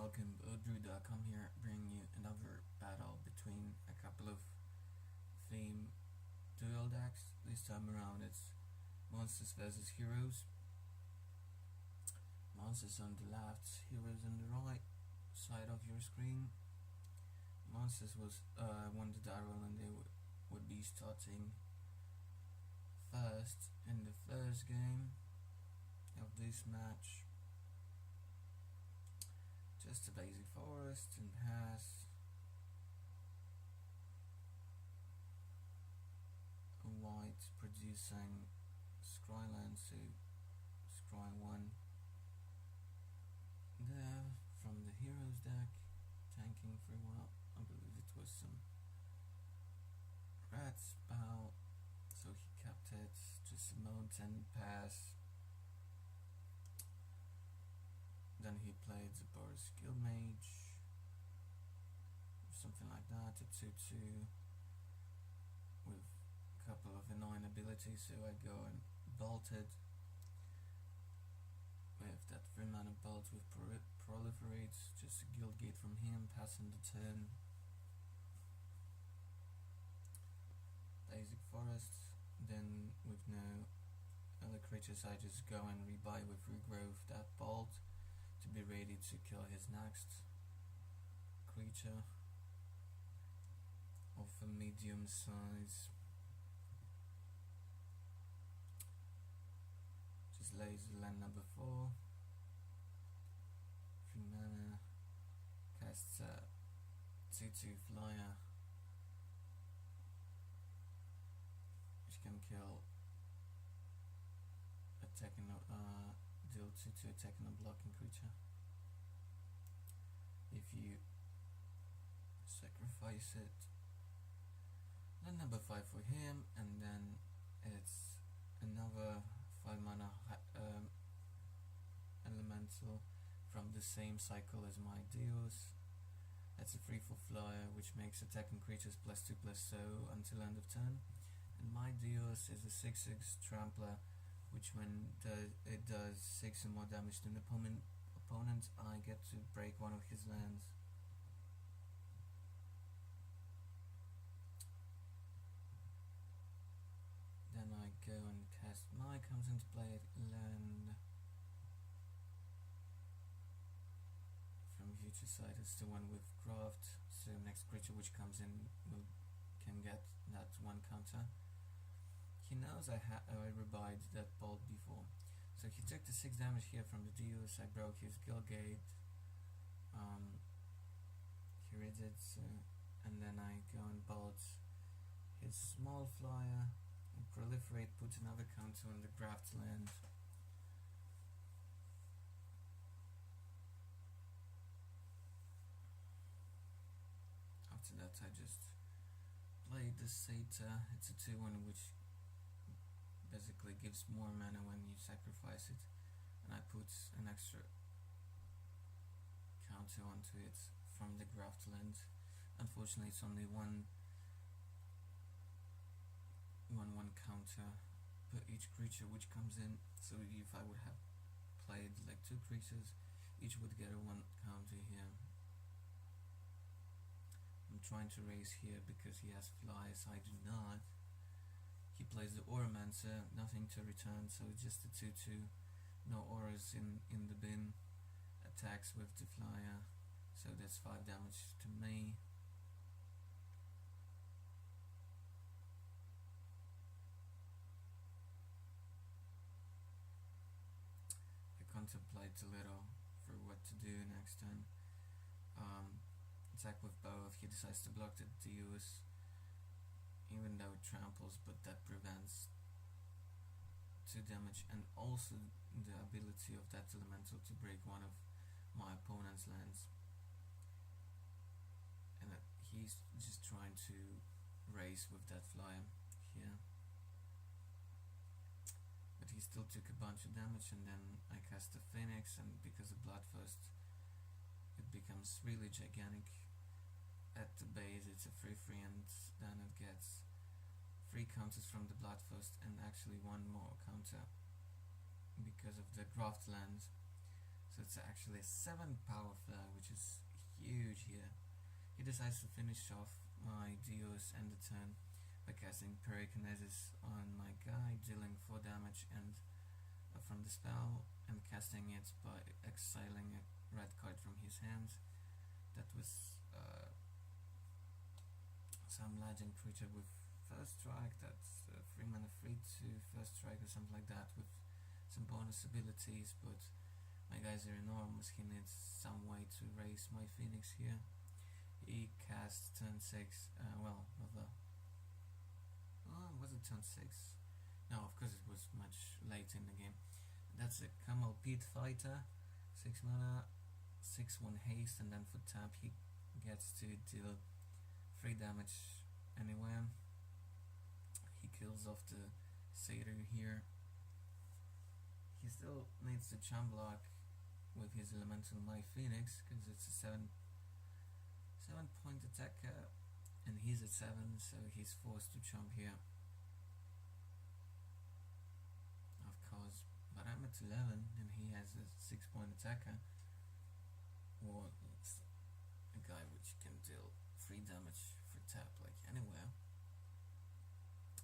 welcome, Duel.com here, bringing you another battle between a couple of theme duel decks. This time around it's monsters versus heroes. Monsters on the left, heroes on the right side of your screen. Monsters won the Duel and they would be starting first in the first game of this match. Just a basic forest and has a white producing scryland, so scry 1 there from the heroes deck, tanking for a while. I believe it was some red spout, so he kept it, just a mountain pass. Then he played the Boris Guild Mage, something like that, a 2-2 with a couple of annoying abilities, so I go and bolted with that 3-mana bolt with proliferates, just a guild gate from him, passing the turn. Basic forest, then with no other creatures I just go and rebuy with regrowth that bolt to be ready to kill his next creature of a medium size. Just laser land number 4, 3 mana, casts a 2-2 flyer which can kill attacking deal 2 attacking a blocking creature. If you sacrifice it, then number 5 for him, and then it's another 5 mana elemental from the same cycle as my Deus. That's a 3/4 flyer which makes attacking creatures +2/+0 until end of turn, and my Deus is a 6/6 trampler which when it does 6 or more damage to an opponent, I get to break one of his lands. Then I go and cast my comes into play land from future side. It's the one with craft, so next creature which comes in can get that 1 counter. He knows I rebuyed that bolt before, so he took the 6 damage here from the Deus. I broke his guild gate. He reads it, and then I go and bolt his small flyer and proliferate, put another counter on the graft land. After that I just played the Satyr. It's a 2-1 which basically gives more mana when you sacrifice it, and I put an extra counter onto it from the graft land. Unfortunately it's only one counter per each creature which comes in, so if I would have played like 2 creatures, each would get a 1 counter here. I'm trying to raise here because he has flies, I do not. He plays the Auramancer, nothing to return, so it's just a 2-2, no auras in the bin, attacks with the flyer, so that's 5 damage to me. I contemplate a little for what to do next turn. Attack with bow if he decides to block the Deus, even though it tramples, but that prevents 2 damage, and also the ability of that elemental to break one of my opponent's lands. And he's just trying to race with that flyer here, but he still took a bunch of damage, and then I cast the Phoenix, and because of Bloodthirst it becomes really gigantic. At the base it's a 3/3, and then it gets 3 counters from the Bloodthirst and actually 1 more counter because of the graft land. So So it's actually 7 power fly, which is huge here. He decides to finish off my Dios and the turn by casting Perikinesis on my guy, dealing 4 damage and from the spell, and casting it by exiling a red card from his hand. That was some legend creature with first strike, that's 3 mana free to first strike or something like that, with some bonus abilities, but my guys are enormous. He needs some way to raise my Phoenix here. He cast turn 6, was it turn 6? No, of course it was much late in the game. That's a Camel Pit Fighter, 6 mana, 6/1 haste, and then for tap he gets to deal 3 damage anywhere. He kills off the Satyr here. He still needs to chump block with his elemental My Phoenix, because it's a 7-point attacker, and he's at 7, so he's forced to chump here. Of course, but I'm at 11, and he has a 6-point attacker, or a guy which can deal 3 damage for tap, like anywhere.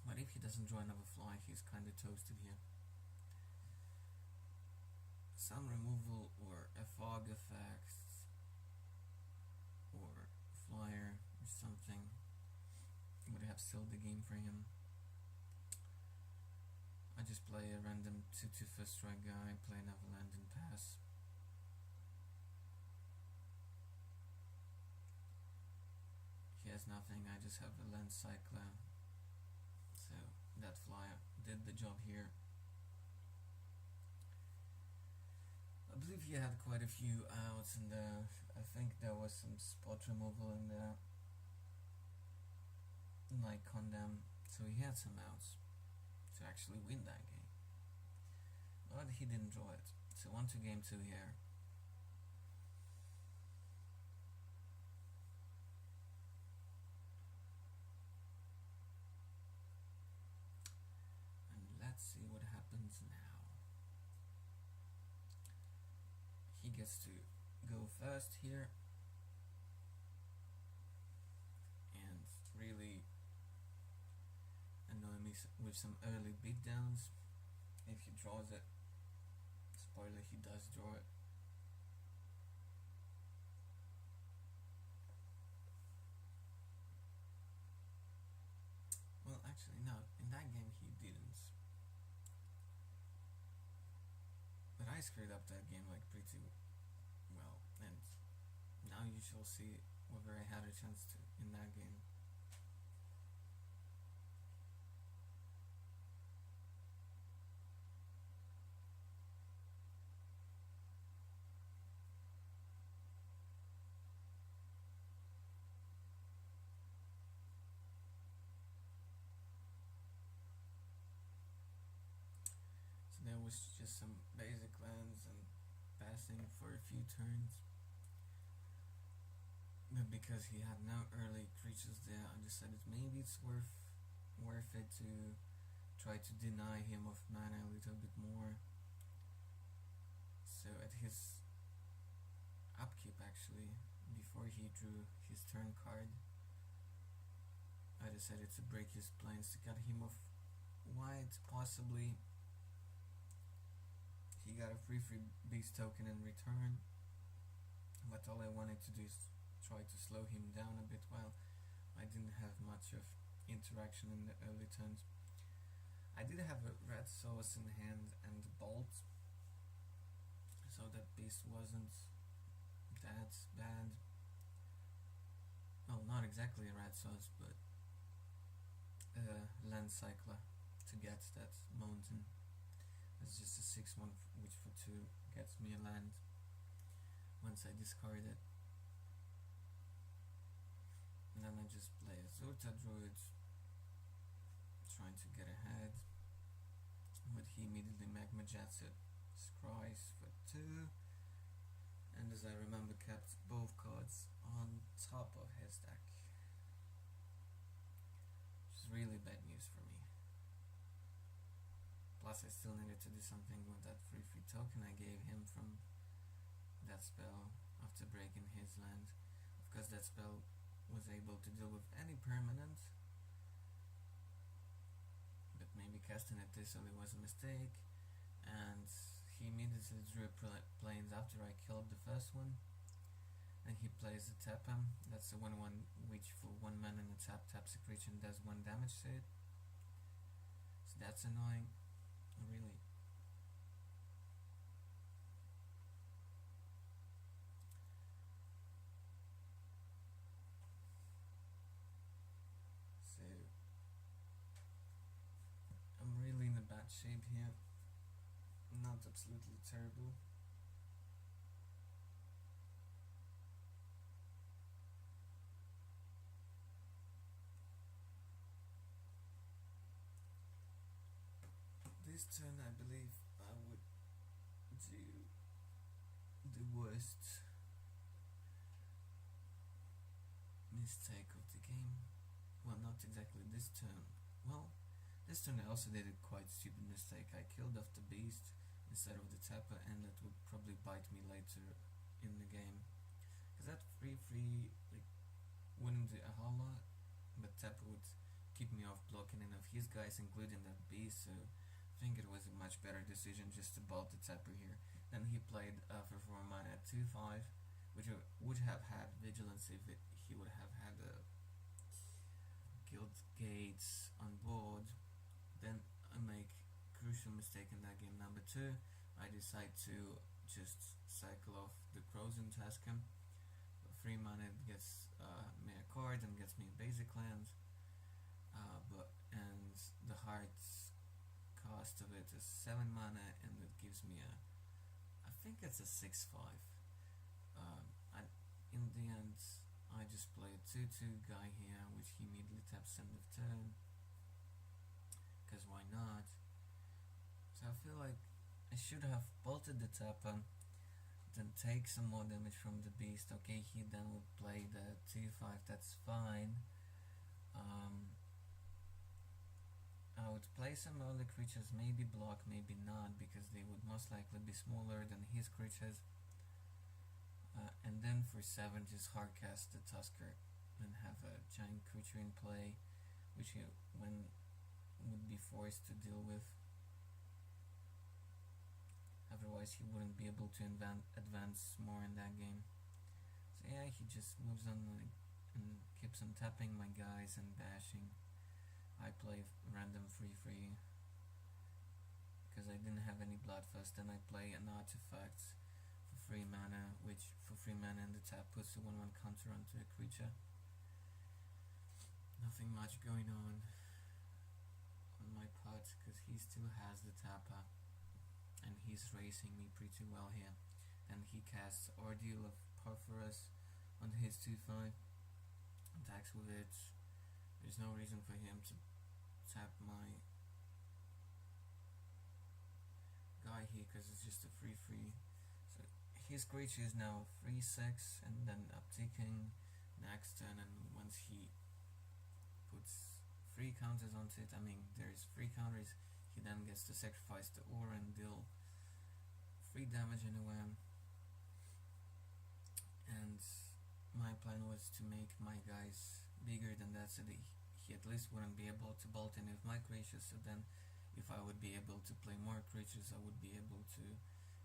But if he doesn't draw another fly, he's kinda toasted here. Sun removal or a fog effect or flyer or something would have sealed the game for him. I just play a random 2/2 first strike guy, play another land and pass. He has nothing, I just have a land cycler, so that flyer did the job here. I believe he had quite a few outs, and I think there was some spot removal in there, like Condemn, so he had some outs to actually win that game. But he didn't draw it, so on to game 2 here. And let's see what happens now. He gets to go first here and really annoy me with some early beatdowns. If he draws it, spoiler, he does draw it. Well, actually no, in that game he didn't, but I screwed up that game like pretty well, and now you shall see whether I had a chance to in that game. So there was just some basic lands and passing for a few turns, but because he had no early creatures there, I decided maybe it's worth it to try to deny him of mana a little bit more. So at his upkeep, actually, before he drew his turn card, I decided to break his planes to cut him off white, possibly. He got a free beast token in return, but all I wanted to do is try to slow him down a bit while I didn't have much of interaction in the early turns. I did have a red sauce in hand and a bolt, so that beast wasn't that bad. Well, not exactly a red sauce, but a land cycler to get that mountain. It's just a 6/1 which for 2 gets me a land once I discard it. And then I just play a Zota Druid, trying to get ahead, but he immediately Magma Jets it, Scries for 2, and as I remember kept both cards on top of his deck, which is really bad news for me. Plus I still needed to do something with that free token I gave him from that spell after breaking his land. Of course, that spell was able to deal with any permanent, but maybe casting it this early was a mistake, and he immediately drew planes after I killed the first one. And he plays the Tapam, that's a 1/1 which for 1 mana and a taps a creature and does 1 damage to it. So that's annoying, really. So I'm really in a bad shape here. Not absolutely terrible. This turn I believe I would do the worst mistake of the game. Well, not exactly this turn. Well, this turn I also did a quite stupid mistake. I killed off the beast instead of the tapper, and that would probably bite me later in the game. Because that 3/3 like wouldn't do a whole lot, but tapper would keep me off blocking enough his guys, including that beast, so I think it was a much better decision just to bolt the tapper here. Then he played for 4 mana at 2/5, which would have had vigilance if he would have had a guild gates on board. Then I make crucial mistake in that game number 2. I decide to just cycle off the crows and task him. 3 mana gets me a card and gets me a basic land, and the heart's cost of it is 7 mana, and it gives me I think it's a 6/5. In the end, I just play a 2/2 guy here, which he immediately taps end of turn, because why not? So I feel like I should have bolted the tapper, then take some more damage from the beast. Okay, he then would play the 2/5, that's fine. I would play some other creatures, maybe block, maybe not, because they would most likely be smaller than his creatures. And then for 7 just hardcast the Tusker and have a giant creature in play, which he would be forced to deal with. Otherwise he wouldn't be able to advance more in that game. So yeah, he just moves on and keeps on tapping my guys and bashing. I play random 3/3 because I didn't have any Bloodfest. Then I play an artifact for 3 mana, which for 3 mana in the tap puts a 1/1 counter onto a creature. Nothing much going on my part because he still has the tapper and he's racing me pretty well here. And he casts Ordeal of Porphyros on his 2/5, attacks with it. There's no reason for him to tap my guy here because it's just a 3/3. So his creature is now 3/6 and then upticking next turn, and once he puts 3 counters onto it, I mean there's 3 counters, he then gets to sacrifice the aura and deal 3 damage in a wham. And my plan was to make my guys bigger than that, so that he at least wouldn't be able to bolt any of my creatures. So then if I would be able to play more creatures, I would be able to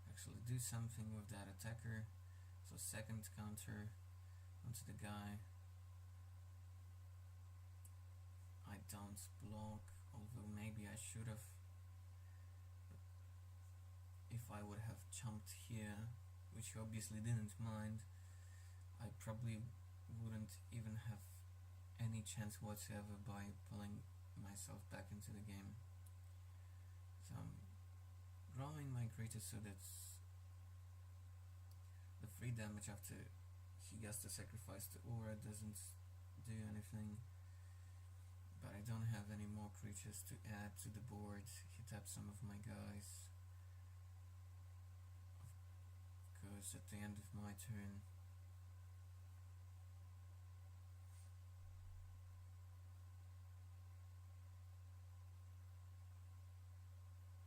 actually do something with that attacker. So second counter onto the guy. I don't block, although maybe I should have. If I would have jumped here, which you obviously didn't mind, I probably wouldn't even have any chance whatsoever by pulling myself back into the game. So I'm growing my creatures so that the 3 damage after he gets to sacrifice the aura doesn't do anything. But I don't have any more creatures to add to the board. He taps some of my guys. Of course, at the end of my turn,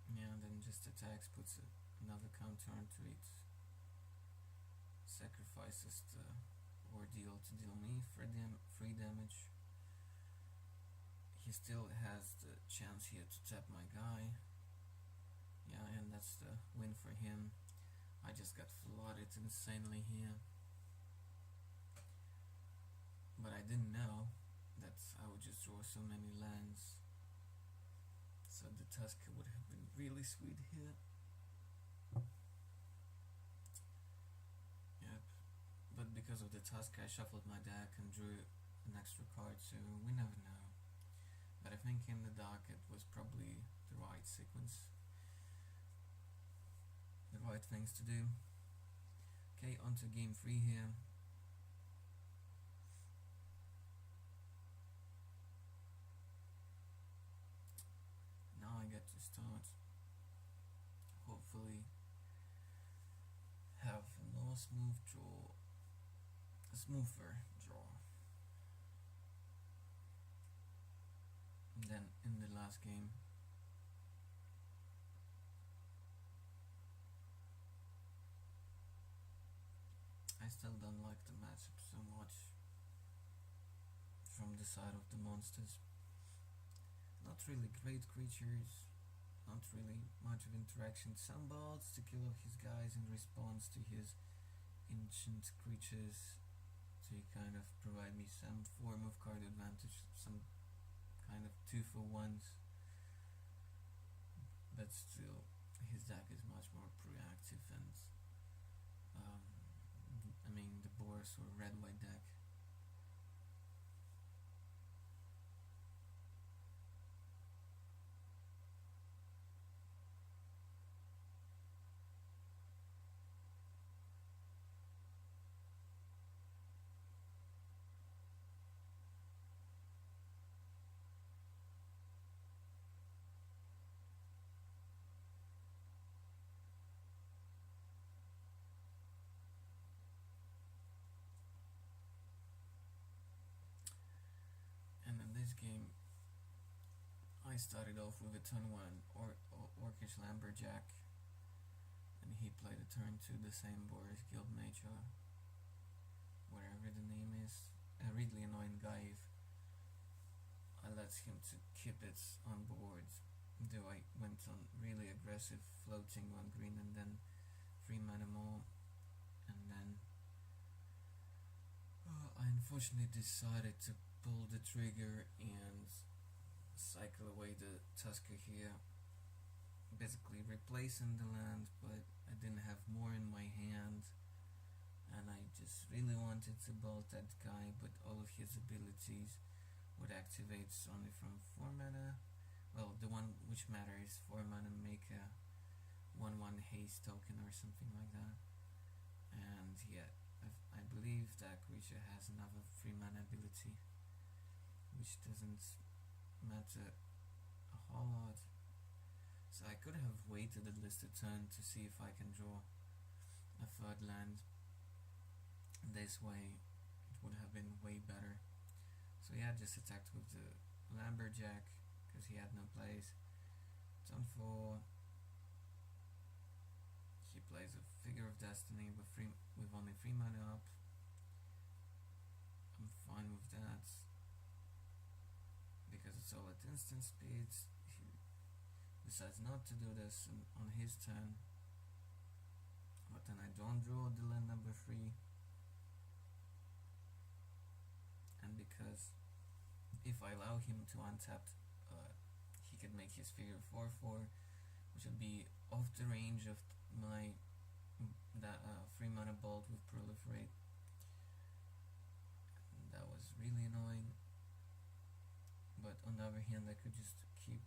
yeah, and then just attacks, puts another counter onto it. sacrifices the ordeal to deal me for free damage. He still has the chance here to tap my guy. Yeah, and that's the win for him. I just got flooded insanely here. But I didn't know that I would just draw so many lands. So the Tusker would have been really sweet here. Yep. But because of the Tusker, I shuffled my deck and drew an extra card, so we never know. But I think in the dark it was probably the right sequence. The right things to do. Okay, on to game 3 here. Now I get to start. Hopefully have a more smooth draw. A smoother draw than in the last game. I still don't like the matchup so much from the side of the monsters. Not really great creatures, not really much of interaction. Some bolts to kill off his guys in response to his ancient creatures to kind of provide me some form of card advantage, some kind of 2-for-1s. But still, his deck is much more proactive and the Boris or red-white deck. And in this game, I started off with a turn 1 Orcish Lumberjack, and he played a turn 2 the same Boris Guildmage, whatever the name is. A really annoying guy if I let him to keep it on board, though I went on really aggressive floating 1 green and then 3 mana more, and then I unfortunately decided to pull the trigger and cycle away the Tusker here, basically replacing the land, but I didn't have more in my hand, and I just really wanted to bolt that guy, but all of his abilities would activate only from 4 mana. Well, the one which matters is 4 mana, make a 1/1 haste token or something like that. And yeah, I believe that creature has another 3 mana ability, which doesn't matter a whole lot. So I could have waited at least a turn to see if I can draw a 3rd land. This way it would have been way better. So yeah, just attacked with the Lumberjack because he had no plays. Turn 4, he plays a Figure of Destiny with only 3 mana up. I'm fine with that because it's all at instant speed. He decides not to do this on his turn, but then I don't draw the land number 3. And because if I allow him to untap, he could make his figure 4/4, which would be off the range of my 3 mana bolt with proliferate. And that was really annoying. But on the other hand, I could just keep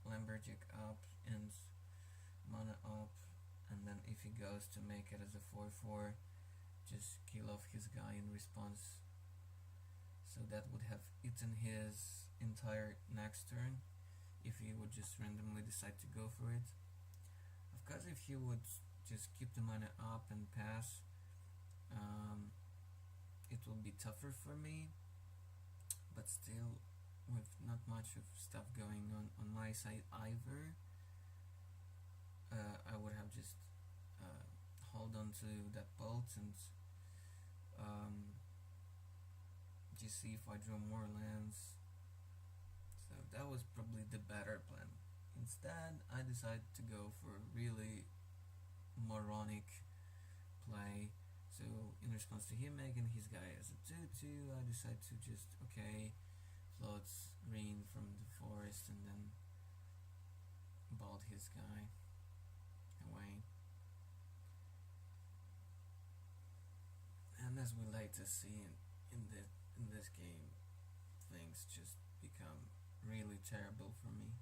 Lumberjack up and mana up, and then if he goes to make it as a 4/4, just kill off his guy in response. So that would have eaten his entire next turn if he would just randomly decide to go for it. Of course, if he would just keep the mana up and pass, it will be tougher for me, but still with not much of stuff going on my side either, I would have just hold on to that bolt and just see if I draw more lands. So that was probably the better plan. Instead, I decided to go for a really moronic play. So in response to him making his guy as a 2-2, I decided to just, okay, floats green from the forest and then bald his guy away. And as we later see in this game, things just become really terrible for me.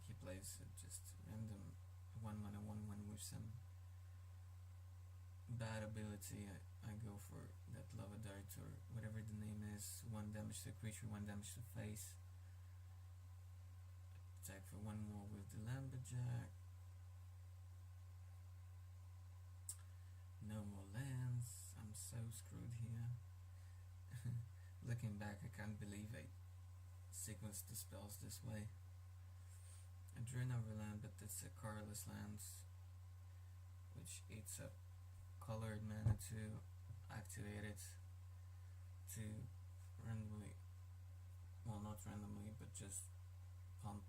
He plays just random 1-1 with some bad ability. I go for that lava dart or whatever the name is, 1 damage to creature, 1 damage to face. Attack for 1 more with the lumberjack. No more lands. I'm so screwed here. Looking back, I can't believe I sequenced the spells this way. I drew another land, but it's a colorless land, which eats up colored mana to activate it to randomly, well, not randomly, but just pump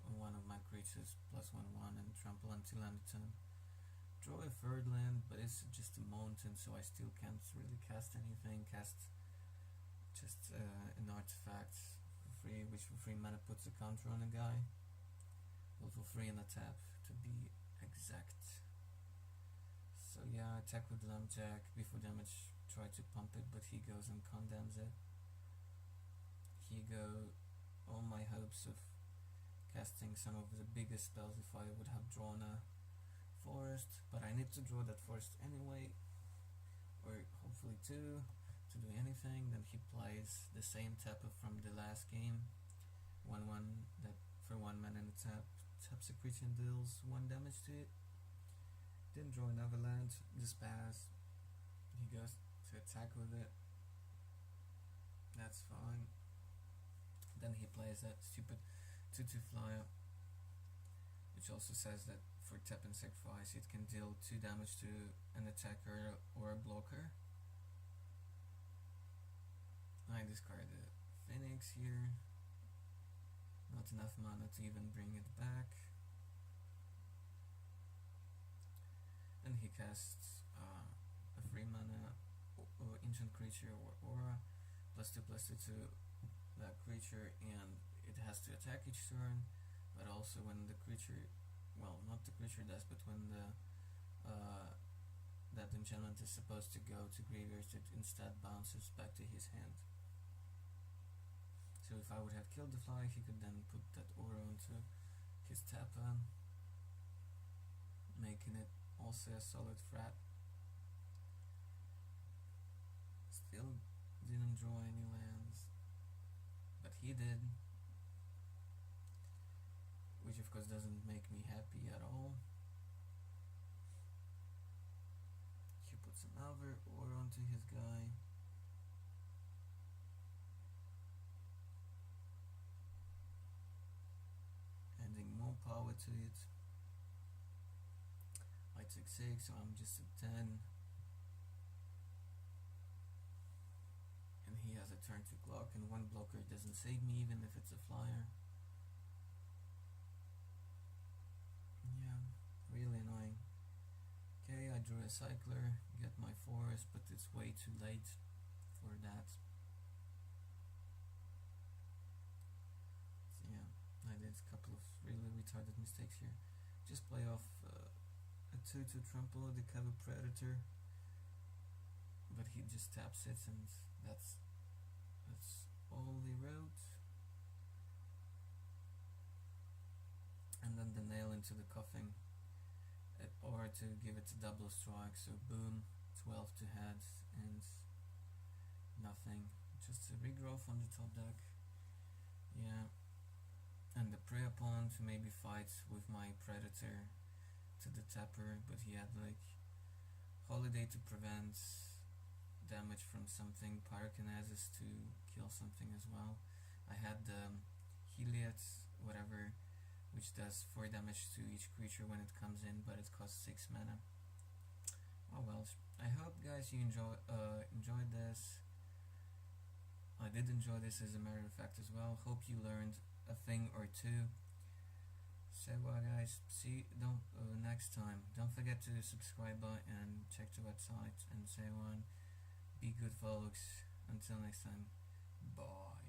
one of my creatures +1/1 and trample until end of turn. Draw a third land, but it's just a mountain, so I still can't really cast anything. Cast just an artifact for free, which for 3 mana puts a counter on a guy. Well, for 3 in a tap, to be exact. So yeah, attack with Lumberjack, before damage, try to pump it, but he goes and condemns it. Here go all my hopes of casting some of the biggest spells if I would have drawn a forest, but I need to draw that forest anyway, or hopefully 2, to do anything. Then he plays the same tapper from the last game, 1/1 that for 1 mana and a taps a creature and deals 1 damage to it. Then draw another land, just pass. He goes to attack with it. That's fine. Then he plays that stupid 2/2 flyer, which also says that for tap and sacrifice it can deal 2 damage to an attacker or a blocker. I discard the Phoenix here. Not enough mana to even bring it back. And he casts a 3 mana or ancient creature or aura, +2/+2 to that creature, and it has to attack each turn, but also when the creature, well, not the creature does, but when the that enchantment is supposed to go to graveyard, it instead bounces back to his hand. So if I would have killed the fly, he could then put that aura onto his tapper, making it also a solid threat. Still didn't draw any lands, but he did, which of course doesn't make me happy at all. He puts another aura onto his guy. Adding more power to it. I took 6, so I'm just at 10. And he has a turn to block, and 1 blocker doesn't save me even if it's a flyer. Yeah, really annoying. Okay, I drew a cycler, get my forest, but it's way too late for that. So yeah, I did a couple of really retarded mistakes here. Just play off a 2/2 trample, the cover predator, but he just taps it, and that's all he wrote. And then the nail into the coffin, or to give it a double strike, so boom, 12 to head, and nothing, just a regrowth on the top deck. Yeah, and the prey pawn to maybe fight with my predator to the tapper, but he had like holiday to prevent damage from something, pyrokinesis to kill something as well. I had the Heliot, whatever, which does 4 damage to each creature when it comes in, but it costs 6 mana. Oh well, I hope guys you enjoyed this. I did enjoy this as a matter of fact as well. Hope you learned a thing or two. So guys, see you next time. Don't forget to subscribe and check the website and so on. Be good folks. Until next time. Bye.